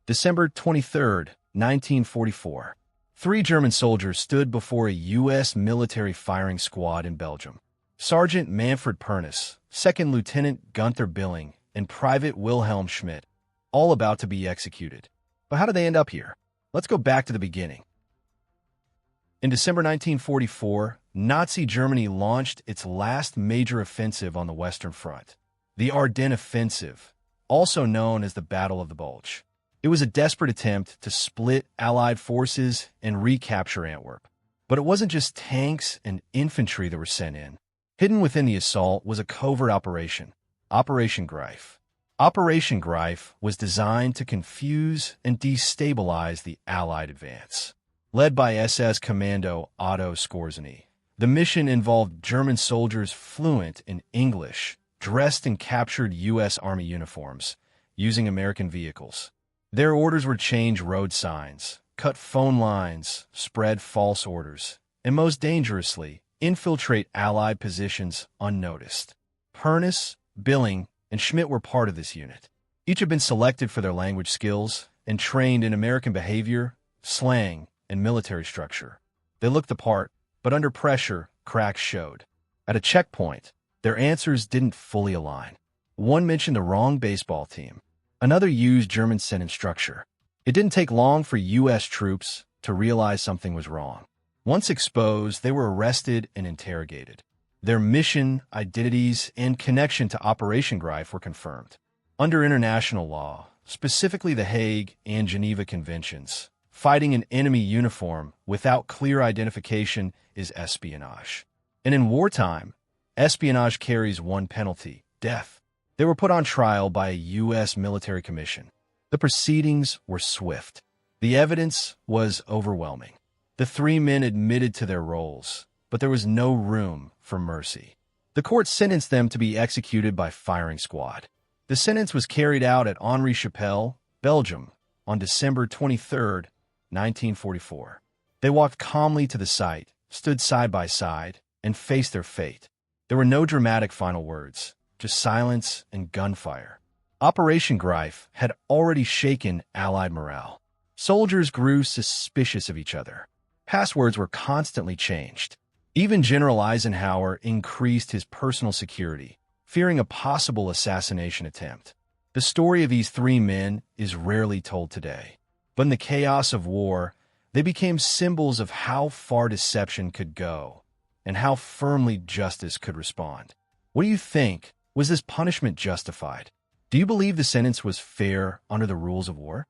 December 23, 1944. Three German soldiers stood before a U.S. military firing squad in Belgium. Sergeant Manfred Pernass, Second Lieutenant Günther Billing, and Private Wilhelm Schmidt, all about to be executed. But how did they end up here? Let's go back to the beginning. In December 1944, Nazi Germany launched its last major offensive on the Western Front, the Ardennes Offensive, also known as the Battle of the Bulge. It was a desperate attempt to split Allied forces and recapture Antwerp. But it wasn't just tanks and infantry that were sent in. Hidden within the assault was a covert operation, Operation Greif. Operation Greif was designed to confuse and destabilize the Allied advance. Led by SS Commando Otto Skorzeny, the mission involved German soldiers fluent in English, dressed in captured U.S. Army uniforms, using American vehicles. Their orders were change road signs, cut phone lines, spread false orders, and most dangerously, infiltrate Allied positions unnoticed. Pernass, Billing, and Schmidt were part of this unit. Each had been selected for their language skills and trained in American behavior, slang, and military structure. They looked the part, but under pressure, cracks showed. At a checkpoint, their answers didn't fully align. One mentioned the wrong baseball team. Another used German sentence structure. It didn't take long for U.S. troops to realize something was wrong. Once exposed, they were arrested and interrogated. Their mission, identities, and connection to Operation Greif were confirmed. Under international law, specifically the Hague and Geneva Conventions, fighting an enemy uniform without clear identification is espionage. And in wartime, espionage carries one penalty: death. They were put on trial by a U.S. military commission. The proceedings were swift. The evidence was overwhelming. The three men admitted to their roles, but there was no room for mercy. The court sentenced them to be executed by firing squad. The sentence was carried out at Henri-Chapelle, Belgium, on December 23, 1944. They walked calmly to the site, stood side by side, and faced their fate. There were no dramatic final words, just silence and gunfire. Operation Greif had already shaken Allied morale. Soldiers grew suspicious of each other. Passwords were constantly changed. Even General Eisenhower increased his personal security, fearing a possible assassination attempt. The story of these three men is rarely told today. But in the chaos of war, they became symbols of how far deception could go and how firmly justice could respond. What do you think? Was this punishment justified? Do you believe the sentence was fair under the rules of war?